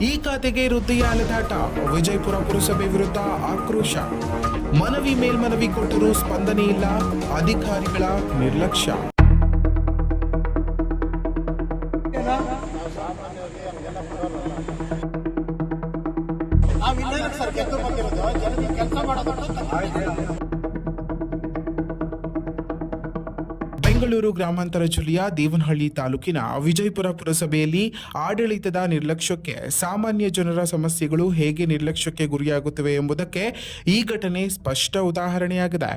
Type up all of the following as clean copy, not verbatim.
ಈ ಖಾತೆಗೆ ವೃದ್ಧಿಯ ಅಲೆದಾಟ. ವಿಜಯಪುರ ಪುರಸಭೆ ವಿರುದ್ಧ ಆಕ್ರೋಶ. ಮನವಿ ಮೇಲ್ಮನವಿ ಕೊಟ್ಟರೂ ಸ್ಪಂದನೆ ಇಲ್ಲ. ಅಧಿಕಾರಿಗಳ ನಿರ್ಲಕ್ಷ್ಯ. ಬೆಂಗಳೂರು ಗ್ರಾಮಾಂತರ ಜಿಲ್ಲೆಯ ದೇವನಹಳ್ಳಿ ತಾಲೂಕಿನ ವಿಜಯಪುರ ಪುರಸಭೆಯಲ್ಲಿ ಆಡಳಿತದ ನಿರ್ಲಕ್ಷ್ಯಕ್ಕೆ ಸಾಮಾನ್ಯ ಜನರ ಸಮಸ್ಯೆಗಳು ಹೇಗೆ ನಿರ್ಲಕ್ಷ್ಯಕ್ಕೆ ಗುರಿಯಾಗುತ್ತವೆ ಎಂಬುದಕ್ಕೆ ಈ ಘಟನೆ ಸ್ಪಷ್ಟ ಉದಾಹರಣೆಯಾಗಿದೆ.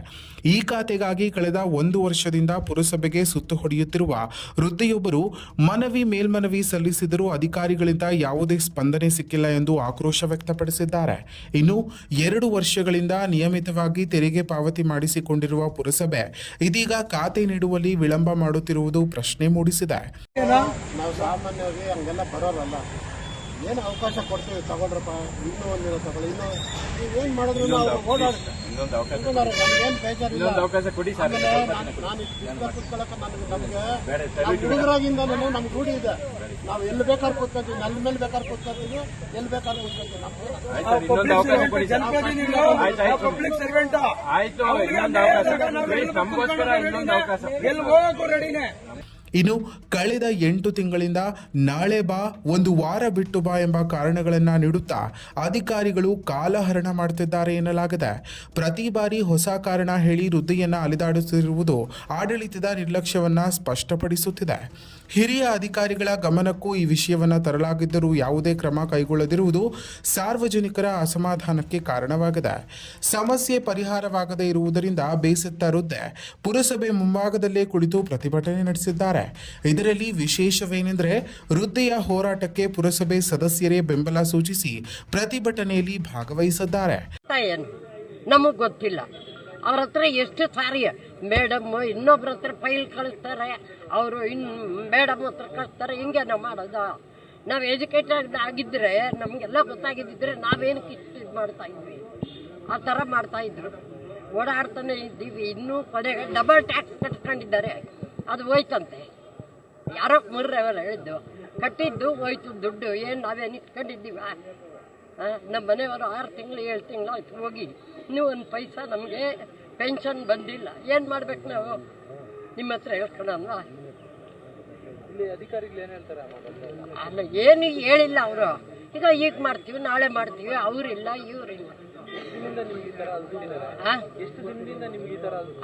ಈ ಖಾತೆಗಾಗಿ ಕಳೆದ 1 ವರ್ಷದಿಂದ ಪುರಸಭೆಗೆ ಸುತ್ತು ಹೊಡೆಯುತ್ತಿರುವ ವೃದ್ಧೆಯೊಬ್ಬರು ಮನವಿ ಮೇಲ್ಮನವಿ ಸಲ್ಲಿಸಿದರೂ ಅಧಿಕಾರಿಗಳಿಂದ ಯಾವುದೇ ಸ್ಪಂದನೆ ಸಿಕ್ಕಿಲ್ಲ ಎಂದು ಆಕ್ರೋಶ ವ್ಯಕ್ತಪಡಿಸಿದ್ದಾರೆ. ಇನ್ನು 2 ವರ್ಷಗಳಿಂದ ನಿಯಮಿತವಾಗಿ ತೆರಿಗೆ ಪಾವತಿ ಮಾಡಿಸಿಕೊಂಡಿರುವ ಪುರಸಭೆ ಇದೀಗ ಖಾತೆ ನೀಡುವಲ್ಲಿ ವಿಳಂಬ ಮಾಡುತ್ತಿರುವುದು ಪ್ರಶ್ನೆ ಮೂಡಿಸಿದೆ. ನಾವು ಸಾಮಾನ್ಯವಾಗಿ ಹಂಗೆಲ್ಲ ಬರೋರಲ್ಲ, ಏನು ಅವಕಾಶ ಕೊಡ್ತೀವಿ ತಗೊಳ್ರಪ್ಪ, ಇನ್ನೂ ಒಂದಿನ ತಗೊಳ್ಳಿ, ಇನ್ನೂ ನೀವೇನು ಮಾಡಿದ್ರು ನಾವು ಓಡಾಡ್ತೀವಿ. ನಮ್ಗೇನು ಬೇಜಾರಿಲ್ಲ. ನಾನು ಕೂತ್ಕೊಳ್ಳೋಕೆ ನಮಗೆ ಹುಡುಗರಾಗಿಂದ ನಮ್ಗೆ ರೂಢಿ ಇದೆ. ನಾವು ಎಲ್ಲಿ ಬೇಕಾದ್ರೆ ಕೂತ್ಕೊತೀವಿ, ನೆಲ ಮೇಲೆ ಬೇಕಾದ್ರೆ ಕೂತ್ಕೊತೀವಿ, ಎಲ್ಲಿ ಬೇಕಾದ್ರೆ ಕೂತ್ಕೊತೀವಿ. ಇನ್ನು ಕಳೆದ 8 ತಿಂಗಳಿಂದ ನಾಳೆ ಬಾ, 1 ವಾರ ಬಿಟ್ಟು ಬಾ ಎಂಬ ಕಾರಣಗಳನ್ನು ನೀಡುತ್ತಾ ಅಧಿಕಾರಿಗಳು ಕಾಲಹರಣ ಮಾಡುತ್ತಿದ್ದಾರೆ ಎನ್ನಲಾಗಿದೆ. ಪ್ರತಿ ಬಾರಿ ಹೊಸ ಕಾರಣ ಹೇಳಿ ವೃದ್ಧಿಯನ್ನು ಅಲೆದಾಡುತ್ತಿರುವುದು ಆಡಳಿತದ ನಿರ್ಲಕ್ಷ್ಯವನ್ನು ಸ್ಪಷ್ಟಪಡಿಸುತ್ತಿದೆ. ಹಿರಿಯ ಅಧಿಕಾರಿಗಳ ಗಮನಕ್ಕೂ ಈ ವಿಷಯವನ್ನು ತರಲಾಗಿದ್ದರೂ ಯಾವುದೇ ಕ್ರಮ ಕೈಗೊಳ್ಳದಿರುವುದು ಸಾರ್ವಜನಿಕರ ಅಸಮಾಧಾನಕ್ಕೆ ಕಾರಣವಾಗಿದೆ. ಸಮಸ್ಯೆ ಪರಿಹಾರವಾಗದೇ ಇರುವುದರಿಂದ ಬೇಸತ್ತ ವೃದ್ಧೆ ಪುರಸಭೆ ಮುಂಭಾಗದಲ್ಲೇ ಕುಳಿತು ಪ್ರತಿಭಟನೆ ನಡೆಸಿದ್ದಾರೆ. ಇದರಲ್ಲಿ ವಿಶೇಷವೇನೆಂದರೆ ವೃದ್ಧೆಯ ಹೋರಾಟಕ್ಕೆ ಪುರಸಭೆ ಸದಸ್ಯರೇ ಬೆಂಬಲ ಸೂಚಿಸಿ ಪ್ರತಿಭಟನೆಯಲ್ಲಿ ಭಾಗವಹಿಸಿದ್ದಾರೆ. ನಮಗ್ ಗೊತ್ತಿಲ್ಲ, ಅವ್ರ ಹತ್ರ ಎಷ್ಟು ಸಾರಿ ಮೇಡಮ್ ಇನ್ನೊಬ್ರ ಹತ್ರ ಫೈಲ್ ಕಳಿಸ್ತಾರೆ, ಅವರು ಮೇಡಮ್ ಹತ್ರ ಕಳಿಸ್ತಾರೆ. ಹಿಂಗೆ ನಾವು ಮಾಡೋದ? ನಾವು ಎಜುಕೇಟೆಡ್ ಆಗಿದ್ರೆ ನಮಗೆಲ್ಲ ಗೊತ್ತಾಗಿದ್ದಿದ್ರೆ ನಾವೇನಕ್ಕೆ ಇಷ್ಟು ಮಾಡ್ತಾ ಇದ್ವಿ? ಆ ಥರ ಮಾಡ್ತಾ ಇದ್ರು. ಓಡಾಡ್ತಾನೆ ಇದ್ದೀವಿ. ಇನ್ನೂ ಕೊನೆಗೆ ಡಬಲ್ ಟ್ಯಾಕ್ಸ್ ಕಟ್ಕೊಂಡಿದ್ದಾರೆ, ಅದು ಹೋಯ್ತಂತೆ. ಯಾರೋ ಮುರ್ರವರು ಹೇಳಿದ್ದು, ಕಟ್ಟಿದ್ದು ಹೋಯ್ತು ದುಡ್ಡು. ಏನು ನಾವೇನು ಇಟ್ಕೊಂಡಿದ್ದೀವ? ನಮ್ಮ ಮನೆಯವರು 6 ತಿಂಗಳು 7 ತಿಂಗಳು ಆಯ್ತು ಹೋಗಿ, ಇನ್ನೂ 1 ಪೈಸಾ ನಮಗೆ ಪೆನ್ಷನ್ ಬಂದಿಲ್ಲ. ಏನು ಮಾಡ್ಬೇಕು ನಾವು? ನಿಮ್ಮ ಹತ್ರ ಹೇಳ್ಕೊಳಲ್ವಾ? ಅಲ್ಲ, ಏನು ಹೇಳಿಲ್ಲ ಅವರು. ಈಗ ಮಾಡ್ತೀವಿ, ನಾಳೆ ಮಾಡ್ತೀವಿ, ಅವರಿಲ್ಲ ಇವರಿಲ್ಲ.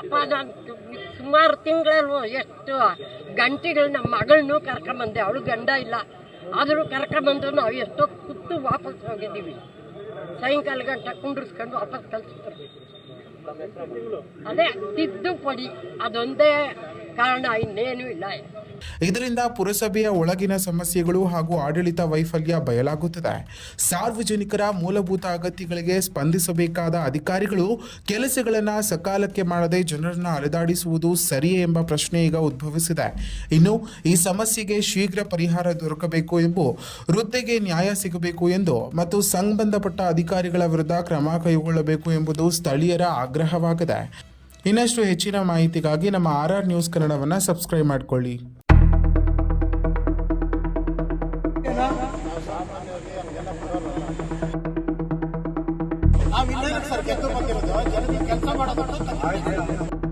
ಅಪ್ಪ, ನಾನು ಸುಮಾರು ತಿಂಗಳಲ್ವ, ಎಷ್ಟು ಗಂಟೆಗಳು ನಮ್ಮ ಮಗಳನ್ನೂ ಕರ್ಕೊಂಬಂದೆ. ಅವಳು ಗಂಡ ಇಲ್ಲ, ಆದರೂ ಕರ್ಕೊಂಬಂದು ನಾವು ಎಷ್ಟೋ ಕೂತು ವಾಪಸ್ ಹೋಗಿದ್ದೀವಿ. ಸಾಯಂಕಾಲ ಗಂಟ ಕುಂಡ್ರಿಸ್ಕೊಂಡು ವಾಪಸ್ ಕಳಿಸ್ತಾರೆ. ಅದೇ ತಿದ್ದುಪಡಿ, ಅದೊಂದೇ ಕಾರಣ, ಇನ್ನೇನು ಇಲ್ಲ. ಇದರಿಂದ ಪುರಸಭೆಯ ಒಳಗಿನ ಸಮಸ್ಯೆಗಳು ಹಾಗೂ ಆಡಳಿತ ವೈಫಲ್ಯ ಬಯಲಾಗುತ್ತದೆ. ಸಾರ್ವಜನಿಕರ ಮೂಲಭೂತ ಅಗತ್ಯಗಳಿಗೆ ಸ್ಪಂದಿಸಬೇಕಾದ ಅಧಿಕಾರಿಗಳು ಕೆಲಸಗಳನ್ನು ಸಕಾಲಕ್ಕೆ ಮಾಡದೆ ಜನರನ್ನು ಅಲೆದಾಡಿಸುವುದು ಸರಿಯೇ ಎಂಬ ಪ್ರಶ್ನೆ ಈಗ ಉದ್ಭವಿಸಿದೆ. ಇನ್ನು ಈ ಸಮಸ್ಯೆಗೆ ಶೀಘ್ರ ಪರಿಹಾರ ದೊರಕಬೇಕು ಎಂದು, ವೃದ್ಧೆಗೆ ನ್ಯಾಯ ಸಿಗಬೇಕು ಎಂದು ಮತ್ತು ಸಂಬಂಧಪಟ್ಟ ಅಧಿಕಾರಿಗಳ ವಿರುದ್ಧ ಕ್ರಮ ಕೈಗೊಳ್ಳಬೇಕು ಎಂಬುದು ಸ್ಥಳೀಯರ ಆಗ್ರಹವಾಗಿದೆ. ಇನ್ನಷ್ಟು ಹೆಚ್ಚಿನ ಮಾಹಿತಿಗಾಗಿ ನಮ್ಮ RR ನ್ಯೂಸ್ ಕನ್ನಡವನ್ನು ಸಬ್ಸ್ಕ್ರೈಬ್ ಮಾಡಿಕೊಳ್ಳಿ. ನಾವಿಲ್ಲ ಸರ್, ಗೆದ್ದು ಬಂದಿರೋದು ಜನರಿಗೆ ಕೆಲಸ ಮಾಡೋದು.